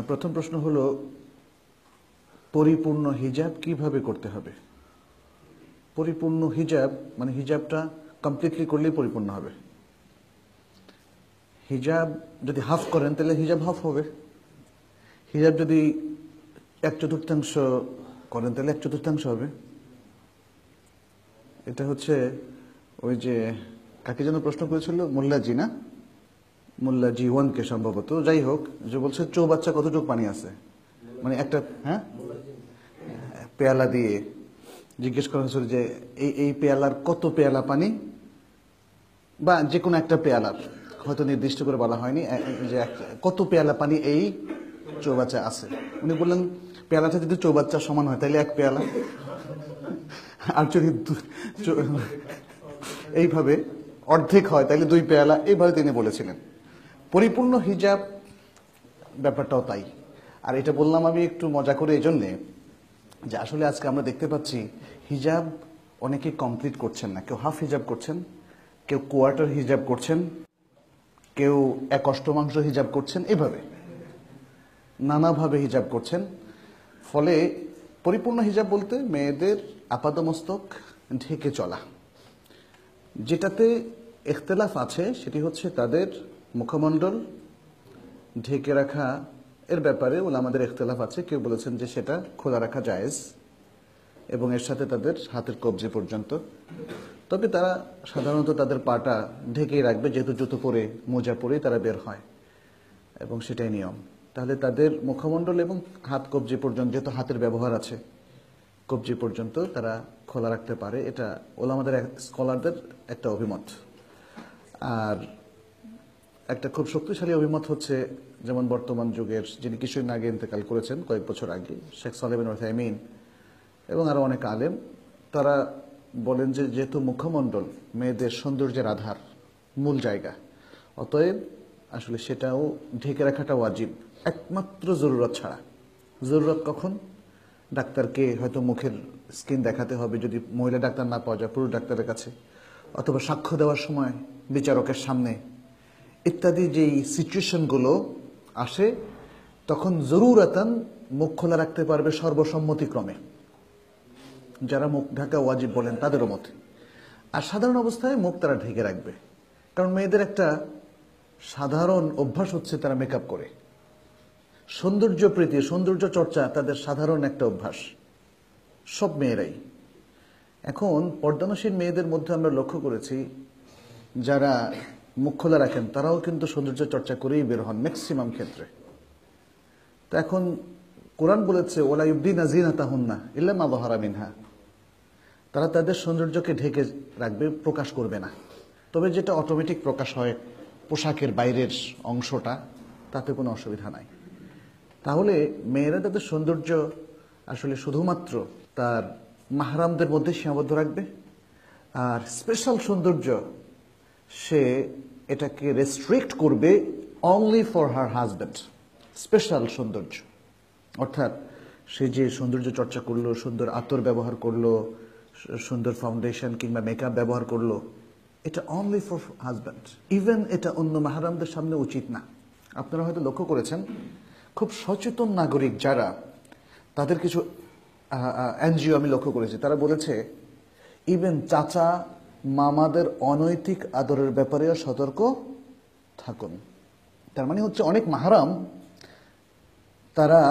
প্রথম প্রশ্ন হলো, পরিপূর্ণ হিজাব কিভাবে করতে হবে? পরিপূর্ণ হিজাব মানে হিজাবটা কমপ্লিটলি করলেই পরিপূর্ণ হবে। হিজাব যদি হাফ করেন তাহলে হিজাব হাফ হবে। হিজাব যদি 1/4 করেন তাহলে 1/4 হবে। এটা হচ্ছে ওই যে কাকে যেন প্রশ্ন করেছিল, মোল্লাজি না, মোল্লাজি ওয়ানকে সম্ভবত, যাই হোক, যে বলছে চৌবাচ্চা কতটুকু পানি আছে, মানে একটা পেয়ালা দিয়ে জিজ্ঞেস করা হয়েছিল যে এই পেয়ালার কত পেয়ালা পানি, বা যে কোনো একটা পেয়ালার, হয়তো নির্দিষ্ট করে বলা হয়নি যে কত পেয়ালা পানি এই চৌবাচ্চা আছে। উনি বললেন পেয়ালাটা যদি চৌবাচ্চা সমান হয় তাহলে 1 পেয়ালা, আর যদি এইভাবে অর্ধেক হয় তাহলে 2 পেয়ালা, এইভাবে তিনি বলেছিলেন। পরিপূর্ণ হিজাব ব্যাপারটাও তাই। আর এটা বললাম আমি একটু মজা করে এই জন্যে যে আসলে আজকে আমরা দেখতে পাচ্ছি হিজাব অনেকে কমপ্লিট করছেন না। কেউ হাফ হিজাব করছেন, কেউ কোয়ার্টার হিজাব করছেন, কেউ 1/8 হিজাব করছেন, এভাবে নানাভাবে হিজাব করছেন। ফলে পরিপূর্ণ হিজাব বলতে মেয়েদের আপাদমস্তক ঢেকে চলা। যেটাতে ইখতিলাফ আছে সেটি হচ্ছে তাদের মুখমণ্ডল ঢেকে রাখা এর ব্যাপারে ওলামাদের ইখতিলাফ আছে। কেউ বলেছেন যে সেটা খোলা রাখা জায়েজ এবং এর সাথে তাদের হাতের কবজি পর্যন্ত। তবে তারা সাধারণত তাদের পাটা ঢেকেই রাখবে, যেহেতু জুতো পরে মোজা পরেই তারা বের হয় এবং সেটাই নিয়ম। তাহলে তাদের মুখমণ্ডল এবং হাত কবজি পর্যন্ত, যেহেতু হাতের ব্যবহার আছে, কবজি পর্যন্ত তারা খোলা রাখতে পারে। এটা ওলামাদের স্কলারদের একটা অভিমত। আর একটা খুব শক্তিশালী অভিমত হচ্ছে, যেমন বর্তমান যুগের যিনি কিছুদিন আগে ইন্তেকাল করেছেন, কয়েক বছর আগে, শেখ সালেহ বিন উসাইমিন এবং আরো অনেক আলেম, তারা বলেন যে যেহেতু মুখমণ্ডল মেয়েদের সৌন্দর্যের আধার, মূল জায়গা, অতএব আসলে সেটাও ঢেকে রাখাটা ওয়াজিব, একমাত্র জরুরত ছাড়া। জরুরত কখন? ডাক্তারকে হয়তো মুখের স্কিন দেখাতে হবে, যদি মহিলা ডাক্তার না পাওয়া যায় পুরুষ ডাক্তারের কাছে, অথবা সাক্ষ্য দেওয়ার সময় বিচারকের সামনে, ইত্যাদি যেই সিচুয়েশনগুলো আসে তখন জরুরাতান মুখ খোলা রাখতে পারবে সর্বসম্মতিক্রমে, যারা মুখ ঢাকা ওয়াজিব বলেন তাদেরও মতে। আর সাধারণ অবস্থায় মুখ তারা ঢেকে রাখবে, কারণ মেয়েদের একটা সাধারণ অভ্যাস হচ্ছে তারা মেকআপ করে। সৌন্দর্য প্রীতি, সৌন্দর্য চর্চা তাদের সাধারণ একটা অভ্যাস, সব মেয়েরাই। এখন পর্দানশীল মেয়েদের মধ্যে আমরা লক্ষ্য করেছি যারা মুখ খোলা রাখেন তারাও কিন্তু সৌন্দর্য চর্চা করেই বের হন ম্যাক্সিমাম ক্ষেত্রে। তো এখন কোরআন বলেছে ওলা ইউবদিনা যিনাতাহুন্না ইল্লা মা যাহারা মিনহা, তারা তাদের সৌন্দর্যকে ঢেকে রাখবে, প্রকাশ করবে না। তবে যেটা অটোমেটিক প্রকাশ হয়, পোশাকের বাইরের অংশটা, তাতে কোনো অসুবিধা নাই। তাহলে মেয়েরা তাদের সৌন্দর্য আসলে শুধুমাত্র তার মাহরামদের মধ্যে সীমাবদ্ধ রাখবে। আর স্পেশাল সৌন্দর্য সে এটাকে রেস্ট্রিক্ট করবে only for her husband. Special সৌন্দর্য অর্থাৎ সে যে সৌন্দর্য চর্চা করলো, সুন্দর আতর ব্যবহার করলো, সুন্দর ফাউন্ডেশন কিংবা মেকআপ ব্যবহার করলো, এটা অনলি ফর হাজব্যান্ড। ইভেন এটা অন্য মাহরামদের সামনে উচিত না। আপনারা হয়তো লক্ষ্য করেছেন, খুব সচেতন নাগরিক যারা, তাদের কিছু এনজিও আমি লক্ষ্য করেছি, তারা বলেছে ইভেন চাচা মামাদের অনৈতিক আদরের ব্যাপারেও সতর্ক থাকুন। তার মানে হচ্ছে অনেক মাহারাম তারা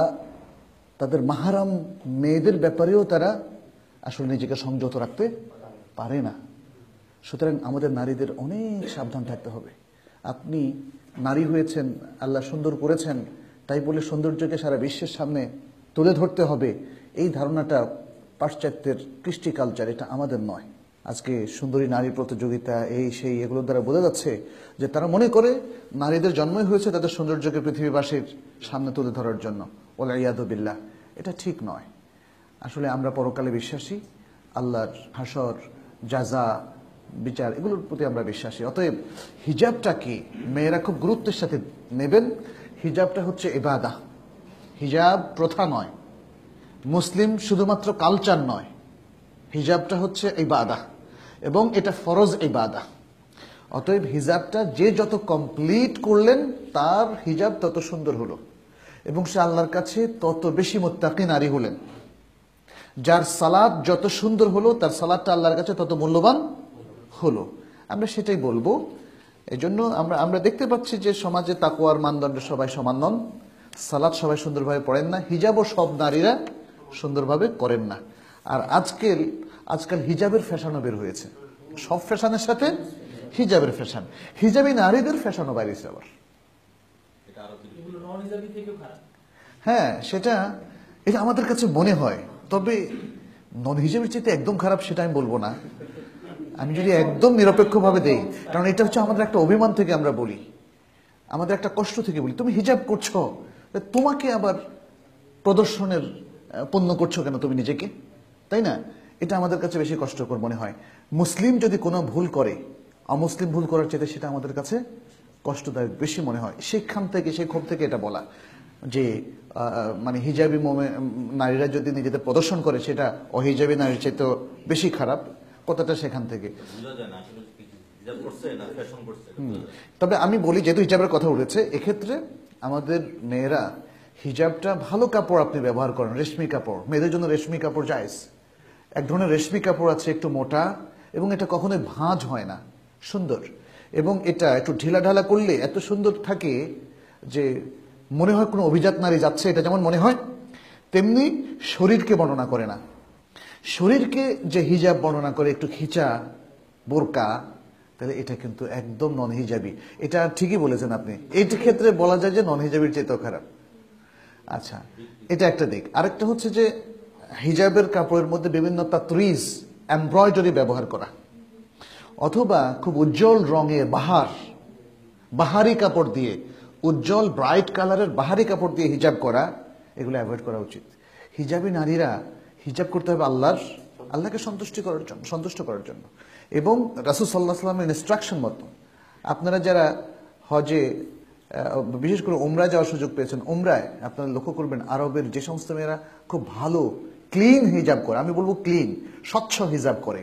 তাদের মাহারাম মেয়েদের ব্যাপারেও তারা আসলে নিজেকে সংযত রাখতে পারে না। সুতরাং আমাদের নারীদের অনেক সাবধান থাকতে হবে। আপনি নারী হয়েছেন, আল্লাহ সুন্দর করেছেন, তাই বলে সৌন্দর্যকে সারা বিশ্বের সামনে তুলে ধরতে হবে, এই ধারণাটা পাশ্চাত্যের কৃষ্টি কালচার, এটা আমাদের নয়। আজকে সুন্দরী নারী প্রতিযোগিতা, এই সেই, এগুলোর দ্বারা বোঝা যাচ্ছে যে তারা মনে করে নারীদের জন্মই হয়েছে তাদের সৌন্দর্যকে পৃথিবীবাসীর সামনে তুলে ধরার জন্য। ওয়া ইয়াযু বিল্লাহ, এটা ঠিক নয়। আসলে আমরা পরকালে বিশ্বাসী, আল্লাহর হাসর, জাযা, বিচার, এগুলোর প্রতি আমরা বিশ্বাসী। অতএব হিজাবটা কি মেয়েরা খুব গুরুত্বের সাথে নেবেন। হিজাবটা হচ্ছে ইবাদা, হিজাব প্রথা নয়, মুসলিম শুধুমাত্র কালচার নয়, হিজাবটা হচ্ছে ইবাদা এবং এটা ফরজ ইবাদা। অতএব হিজাবটা যে যত কমপ্লিট করলেন তার হিজাব তত সুন্দর হলো। এবং সে আল্লাহর কাছে তত বেশি মুত্তাকি নারী হলেন। যার সালাত যত সুন্দর হলো তার সালাতটা আল্লাহর কাছে তত মূল্যবান হলো। আমরা সেটাই বলবো। এজন্য আমরা দেখতে পাচ্ছি যে সমাজে তাকওয়ার মানদণ্ড সবাই সমান নন, সালাত সবাই সুন্দরভাবে পড়েন না, হিজাবও সব নারীরা সুন্দরভাবে করেন না। আর আজকাল হিজাবের ফ্যাশনও বের হয়েছে, সব ফ্যাশনের সাথে হিজাবের ফ্যাশন, হিজাবি নারীদের ফ্যাশনও বাইরেছে আবার। হ্যাঁ, এটা আমাদের কাছে মনে হয়, তবে নন হিজাবের চেয়ে একদম খারাপ সেটা আমি বলবো না, আমি যদি একদম নিরপেক্ষভাবে দেই, কারণ এটা হচ্ছে আমাদের একটা অভিমান থেকে আমরা বলি, আমাদের একটা কষ্ট থেকে বলি। তুমি হিজাব করছো, তোমাকে আবার প্রদর্শনের পণ্য করছো কেন তুমি নিজেকে, তাই না? এটা আমাদের কাছে বেশি কষ্টকর মনে হয়। মুসলিম যদি কোনো ভুল করে, অমুসলিম ভুল করার চাইতে সেটা আমাদের কাছে কষ্টদায়ক বেশি মনে হয়। সেখান থেকে, সেই ক্ষোভ থেকে এটা বলা যে মানে হিজাবি নারীরা যদি নিজেদের প্রদর্শন করে সেটা অহিজাবি নারীর চাইতে বেশি খারাপ, কথাটা সেখান থেকে। তবে আমি বলি, যেহেতু হিজাবের কথা উঠেছে, এক্ষেত্রে আমাদের মেয়েরা হিজাবটা ভালো কাপড় আপনি ব্যবহার করেন, রেশমি কাপড়, মেয়েদের জন্য রেশমি কাপড় জায়েজ। এক ধরনের রেশমি কাপড় আছে, একটু মোটা, এবং এটা কখনোই ভাঁজ হয় না, সুন্দর, এবং এটা একটু ঢিলা ঢালা করলে এত সুন্দর থাকে যে মনে হয় কোনো অভিজাত নারী যাচ্ছে, এটা যেমন মনে হয়, তেমনি শরীরকে বর্ণনা করে না। শরীরকে যে হিজাব বর্ণনা করে, একটু খিচা বোরকা, তাহলে এটা কিন্তু একদম নন হিজাবি। এটা ঠিকই বলেছেন আপনি, এই ক্ষেত্রে বলা যায় যে নন হিজাবির চেয়েও খারাপ। আচ্ছা, এটা একটা দিক। আরেকটা হচ্ছে যে হিজাবের কাপড়ের মধ্যে বিভিন্ন তাতরিজ, এমব্রয়ডারি ব্যবহার করা, অথবা খুব উজ্জ্বল রঙের বাহারি কাপড় দিয়ে, উজ্জ্বল ব্রাইট কালারের বাহারি কাপড় দিয়ে হিজাব করা, এগুলো অ্যাভয়েড করা উচিত। হিজাবি নারীরা হিজাব করতে হবে আল্লাহকে সন্তুষ্ট করার জন্য, এবং রাসূল সাল্লাল্লাহু আলাইহি ওয়াসাল্লামের ইনস্ট্রাকশন মতো। আপনারা যারা হজে, বিশেষ করে উমরায় যাওয়ার সুযোগ পেয়েছেন, উমরায় আপনারা লক্ষ্য করবেন আরবের যে সমস্ত মেয়েরা খুব ভালো ক্লিন হিজাব করে, আমি বলবো ক্লিন, স্বচ্ছ হিজাব করে,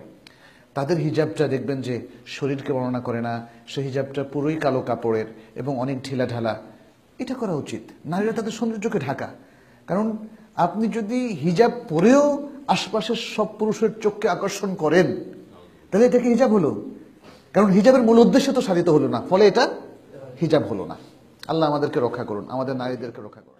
তাদের হিজাবটা দেখবেন যে শরীরকে বর্ণনা করে না, সে হিজাবটা পুরোই কালো কাপড়ের এবং অনেক ঢিলা ঢালা। এটা করা উচিত, নারীরা তাদের সৌন্দর্যকে ঢাকা। কারণ আপনি যদি হিজাব পরেও আশপাশের সব পুরুষের চোখকে আকর্ষণ করেন, তাহলে এটা কি হিজাব হলো? কারণ হিজাবের মূল উদ্দেশ্য তো সাধিত হলো না, ফলে এটা হিজাব হলো না। আল্লাহ আমাদেরকে রক্ষা করুন, আমাদের নারীদেরকে রক্ষা করুন।